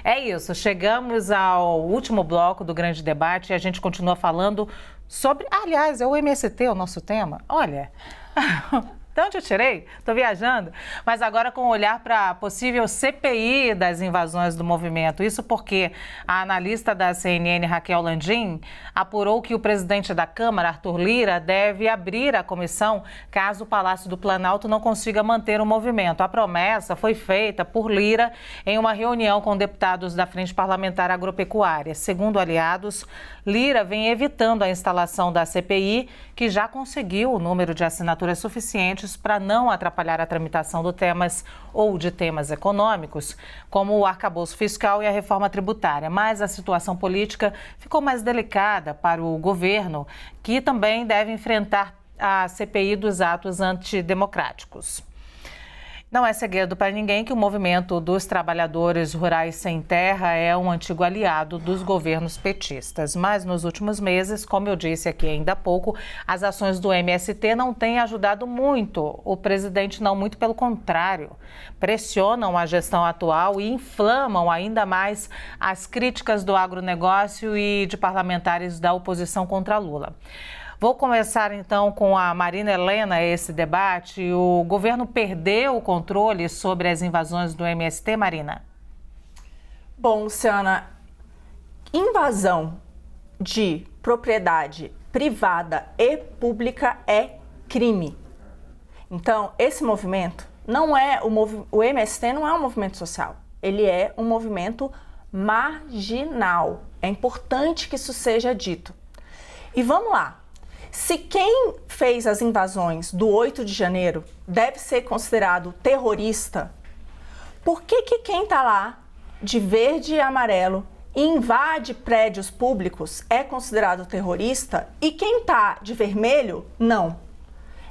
É isso, chegamos ao último bloco do grande debate e a gente continua falando sobre... Aliás, é o MST o nosso tema? Olha... De onde eu tirei? Estou viajando. Mas agora com um olhar para a possível CPI das invasões do movimento. Isso porque a analista da CNN, Raquel Landim, apurou que o presidente da Câmara, Arthur Lira, deve abrir a comissão caso o Palácio do Planalto não consiga manter o movimento. A promessa foi feita por Lira em uma reunião com deputados da Frente Parlamentar Agropecuária. Segundo aliados, Lira vem evitando a instalação da CPI, que já conseguiu o número de assinaturas suficientes para não atrapalhar a tramitação de temas econômicos, como o arcabouço fiscal e a reforma tributária. Mas a situação política ficou mais delicada para o governo, que também deve enfrentar a CPI dos atos antidemocráticos. Não é segredo para ninguém que o movimento dos trabalhadores rurais sem terra é um antigo aliado dos governos petistas. Mas nos últimos meses, como eu disse aqui ainda há pouco, as ações do MST não têm ajudado muito. O presidente não, muito pelo contrário. Pressionam a gestão atual e inflamam ainda mais as críticas do agronegócio e de parlamentares da oposição contra Lula. Vou começar então com a Marina Helena esse debate. O governo perdeu o controle sobre as invasões do MST, Marina? Bom, Luciana, invasão de propriedade privada e pública é crime. Então, esse movimento não é o MST não é um movimento social, ele é um movimento marginal. É importante que isso seja dito. E vamos lá. Se quem fez as invasões do 8 de janeiro deve ser considerado terrorista, por que quem está lá de verde e amarelo e invade prédios públicos é considerado terrorista e quem está de vermelho, não?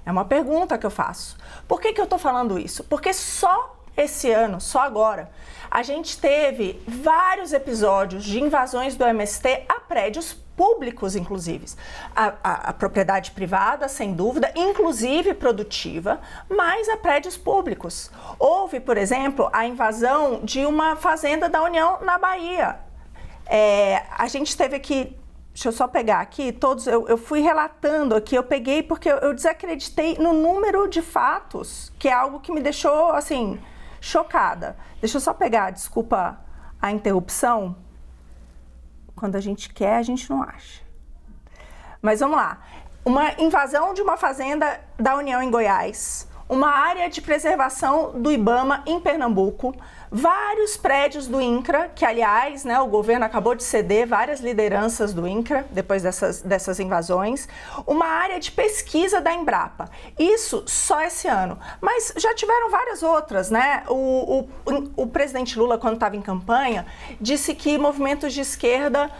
É uma pergunta que eu faço. Por que eu estou falando isso? Porque só esse ano, só agora, a gente teve vários episódios de invasões do MST a prédios públicos, inclusive. A propriedade privada, sem dúvida, inclusive produtiva, mas a prédios públicos. Houve, por exemplo, a invasão de uma fazenda da União na Bahia. A gente teve aqui, deixa eu só pegar aqui, todos, eu fui relatando aqui, eu peguei porque eu desacreditei no número de fatos, que é algo que me deixou, assim, chocada. Deixa eu só pegar, desculpa a interrupção. Quando a gente quer, a gente não acha. Mas vamos lá. Uma invasão de uma fazenda da União em Goiás, uma área de preservação do Ibama em Pernambuco, vários prédios do INCRA, que aliás, né, o governo acabou de ceder várias lideranças do INCRA depois dessas invasões, uma área de pesquisa da Embrapa. Isso só esse ano. Mas já tiveram várias outras, né? O presidente Lula, quando estava em campanha, disse que movimentos de esquerda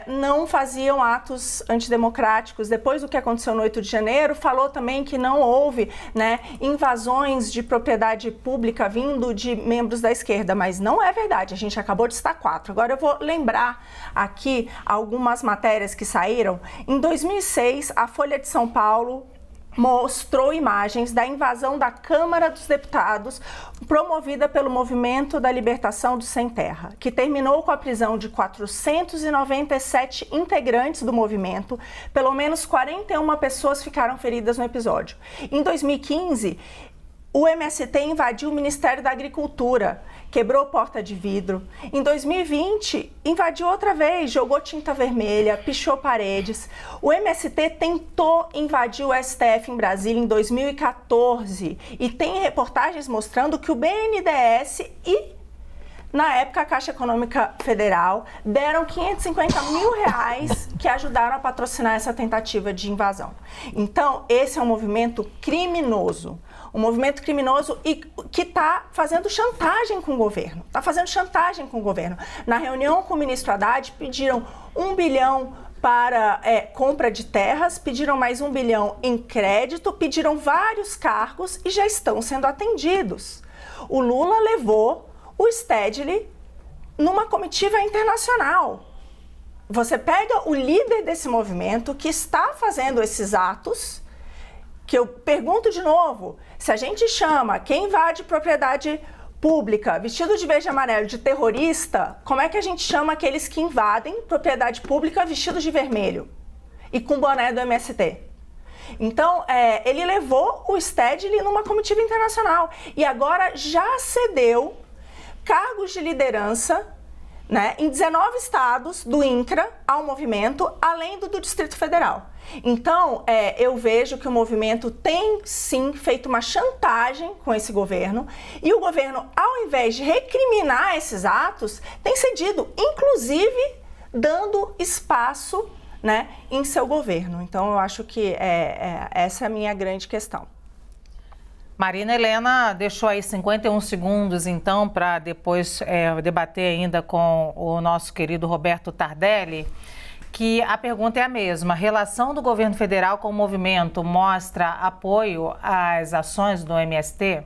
não faziam atos antidemocráticos. Depois do que aconteceu no 8 de janeiro, falou também que não houve, né, invasões de propriedade pública vindo de membros da esquerda, mas não é verdade, a gente acabou de citar 4. Agora eu vou lembrar aqui algumas matérias que saíram. Em 2006, a Folha de São Paulo mostrou imagens da invasão da Câmara dos Deputados promovida pelo Movimento da Libertação do Sem Terra, que terminou com a prisão de 497 integrantes do movimento. Pelo menos 41 pessoas ficaram feridas no episódio. Em 2015, o MST invadiu o Ministério da Agricultura, quebrou porta de vidro. Em 2020, invadiu outra vez, jogou tinta vermelha, pichou paredes. O MST tentou invadir o STF em Brasília em 2014 e tem reportagens mostrando que o BNDES e, na época, a Caixa Econômica Federal deram R$550 mil que ajudaram a patrocinar essa tentativa de invasão. Então, esse é um movimento criminoso. Um movimento criminoso e que está fazendo chantagem com o governo. Está fazendo chantagem com o governo. Na reunião com o ministro Haddad, pediram 1 bilhão para compra de terras, pediram mais 1 bilhão em crédito, pediram vários cargos e já estão sendo atendidos. O Lula levou o Stedley numa comitiva internacional. Você pega o líder desse movimento que está fazendo esses atos, que eu pergunto de novo, se a gente chama quem invade propriedade pública vestido de verde e amarelo de terrorista, como é que a gente chama aqueles que invadem propriedade pública vestidos de vermelho e com boné do MST? Então, ele levou o Stedley numa comitiva internacional e agora já cedeu cargos de liderança, né, em 19 estados do INCRA ao movimento, além do Distrito Federal. Então, eu vejo que o movimento tem, sim, feito uma chantagem com esse governo e o governo, ao invés de recriminar esses atos, tem cedido, inclusive dando espaço, né, em seu governo. Então, eu acho que essa é a minha grande questão. Marina Helena deixou aí 51 segundos, então, para depois debater ainda com o nosso querido Roberto Tardelli, que a pergunta é a mesma. A relação do governo federal com o movimento mostra apoio às ações do MST?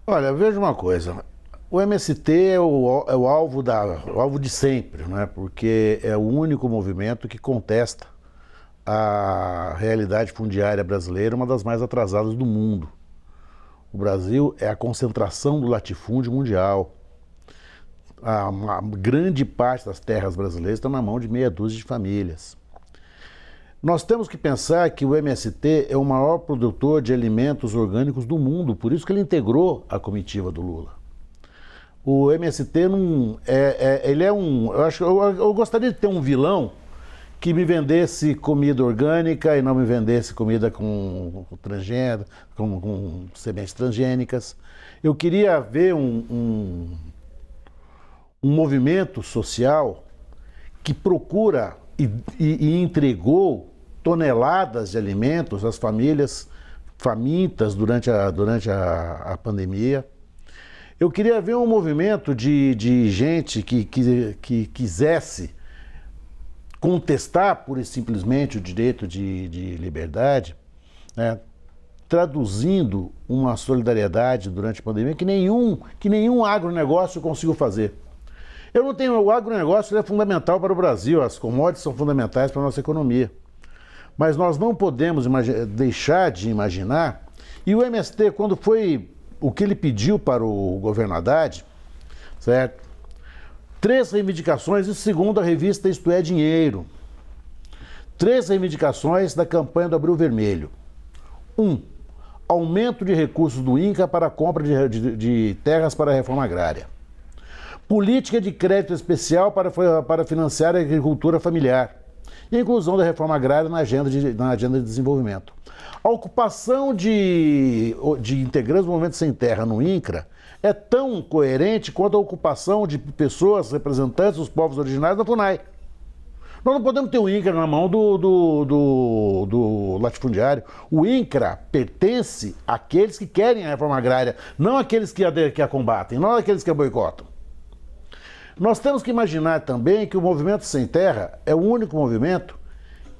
Olha, veja uma coisa. O MST é o alvo de sempre, né? Porque é o único movimento que contesta a realidade fundiária brasileira, uma das mais atrasadas do mundo. O Brasil é a concentração do latifúndio mundial. Uma grande parte das terras brasileiras está na mão de meia dúzia de famílias. Nós temos que pensar que o MST é o maior produtor de alimentos orgânicos do mundo, por isso que ele integrou a comitiva do Lula. O MST não ele é um... Eu gostaria de ter um vilão que me vendesse comida orgânica e não me vendesse comida com transgênica, com sementes transgênicas. Eu queria ver um movimento social que procura e entregou toneladas de alimentos às famílias famintas durante a pandemia. Eu queria ver um movimento de gente que quisesse contestar pura e simplesmente o direito de liberdade, né, traduzindo uma solidariedade durante a pandemia que nenhum agronegócio conseguiu fazer. O agronegócio é fundamental para o Brasil, as commodities são fundamentais para a nossa economia. Mas nós não podemos deixar de imaginar, e o MST, quando foi o que ele pediu para o governo Haddad, certo? 3 reivindicações, isso segundo a revista Isto é Dinheiro. 3 reivindicações da campanha do Abril Vermelho. 1. Aumento de recursos do INCRA para a compra de terras para a reforma agrária. Política de crédito especial para financiar a agricultura familiar. E a inclusão da reforma agrária na agenda de desenvolvimento. A ocupação de integrantes do Movimento Sem Terra no INCRA é tão coerente quanto a ocupação de pessoas representantes dos povos originários da FUNAI. Nós não podemos ter o INCRA na mão do latifundiário. O INCRA pertence àqueles que querem a reforma agrária, não àqueles que a combatem, não àqueles que a boicotam. Nós temos que imaginar também que o Movimento Sem Terra é o único movimento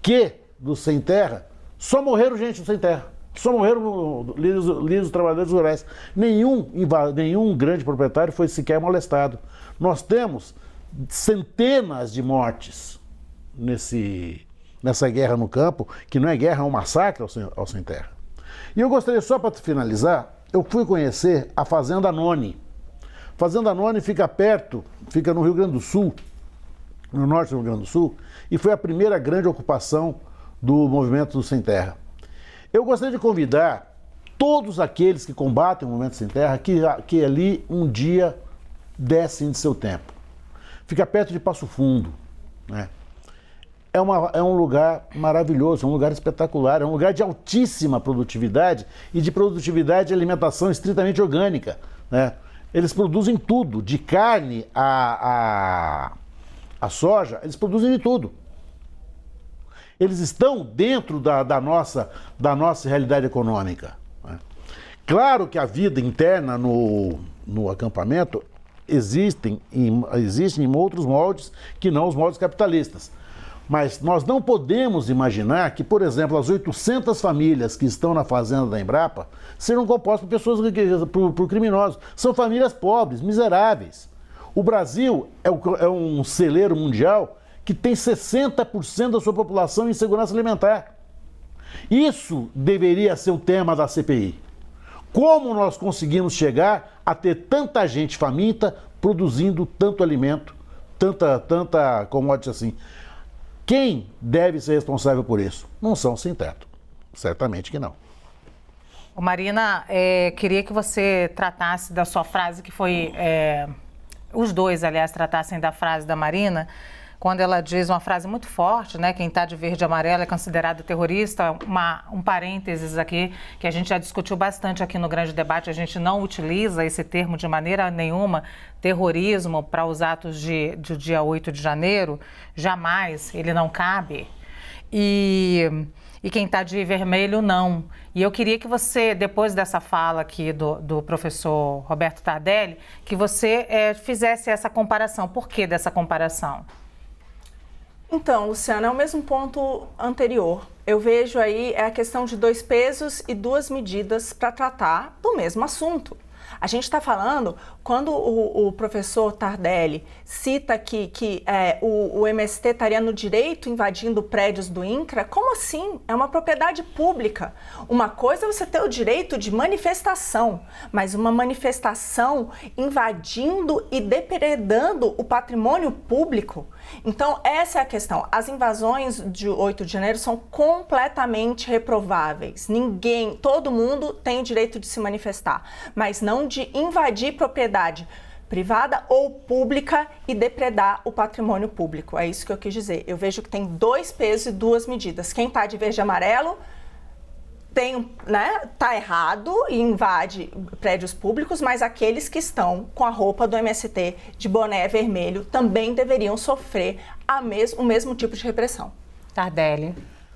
que, dos sem terra, só morreram gente sem terra. Só morreram líderes trabalhadores rurais. Nenhum grande proprietário foi sequer molestado. Nós temos centenas de mortes nessa guerra no campo, que não é guerra, é um massacre ao sem terra. E eu gostaria, só para finalizar, eu fui conhecer a Fazenda Noni. Fazenda Noni fica no Rio Grande do Sul, no norte do Rio Grande do Sul, e foi a primeira grande ocupação do movimento do Sem Terra. Eu gostaria de convidar todos aqueles que combatem o movimento Sem Terra que ali um dia dessem de seu tempo. Fica perto de Passo Fundo, né? É um lugar maravilhoso, é um lugar espetacular, é um lugar de altíssima produtividade e de produtividade de alimentação estritamente orgânica, né? Eles produzem tudo, de carne a soja, eles produzem de tudo. Eles estão dentro da nossa realidade econômica, né? Claro que a vida interna no acampamento existem em outros moldes que não os moldes capitalistas. Mas nós não podemos imaginar que, por exemplo, as 800 famílias que estão na fazenda da Embrapa serão compostas por pessoas, por criminosos. São famílias pobres, miseráveis. O Brasil é um celeiro mundial que tem 60% da sua população em insegurança alimentar. Isso deveria ser o tema da CPI. Como nós conseguimos chegar a ter tanta gente faminta produzindo tanto alimento, tanta commodity assim? Quem deve ser responsável por isso? Não são os sem-teto. Certamente que não. Ô Marina, queria que você tratasse da sua frase, que foi... os dois, aliás, tratassem da frase da Marina, quando ela diz uma frase muito forte, né? Quem está de verde e amarelo é considerado terrorista. Um parênteses aqui, que a gente já discutiu bastante aqui no Grande Debate, a gente não utiliza esse termo de maneira nenhuma, terrorismo, para os atos do dia 8 de janeiro, jamais, ele não cabe. E quem está de vermelho, não. E eu queria que você, depois dessa fala aqui do professor Roberto Tardelli, que você fizesse essa comparação. Por que dessa comparação? Então, Luciana, é o mesmo ponto anterior. Eu vejo aí a questão de 2 pesos e 2 medidas para tratar do mesmo assunto. A gente está falando, quando o professor Tardelli cita que o MST estaria no direito invadindo prédios do INCRA, como assim? É uma propriedade pública. Uma coisa é você ter o direito de manifestação, mas uma manifestação invadindo e depredando o patrimônio público. Então, essa é a questão. As invasões de 8 de janeiro são completamente reprováveis. Todo mundo tem o direito de se manifestar, mas não de invadir propriedade privada ou pública e depredar o patrimônio público. É isso que eu quis dizer. Eu vejo que tem 2 pesos e 2 medidas. Quem está de verde e amarelo tá errado e invade prédios públicos, mas aqueles que estão com a roupa do MST de boné vermelho também deveriam sofrer o mesmo tipo de repressão. Tardelli.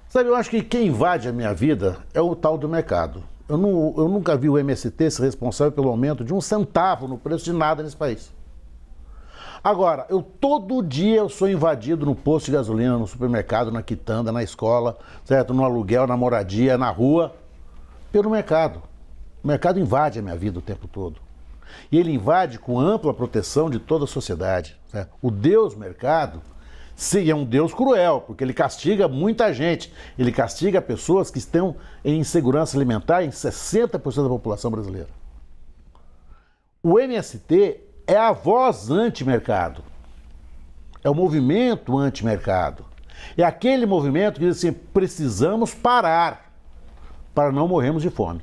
Sabe, eu acho que quem invade a minha vida é o tal do mercado. Eu nunca vi o MST ser responsável pelo aumento de 1 centavo no preço de nada nesse país. Agora, todo dia eu sou invadido no posto de gasolina, no supermercado, na quitanda, na escola, certo? No aluguel, na moradia, na rua, pelo mercado. O mercado invade a minha vida o tempo todo. E ele invade com ampla proteção de toda a sociedade, certo? O Deus mercado, sim, é um Deus cruel, porque ele castiga muita gente. Ele castiga pessoas que estão em insegurança alimentar em 60% da população brasileira. O MST é a voz anti-mercado. É o movimento anti-mercado. É aquele movimento que diz assim, precisamos parar para não morrermos de fome.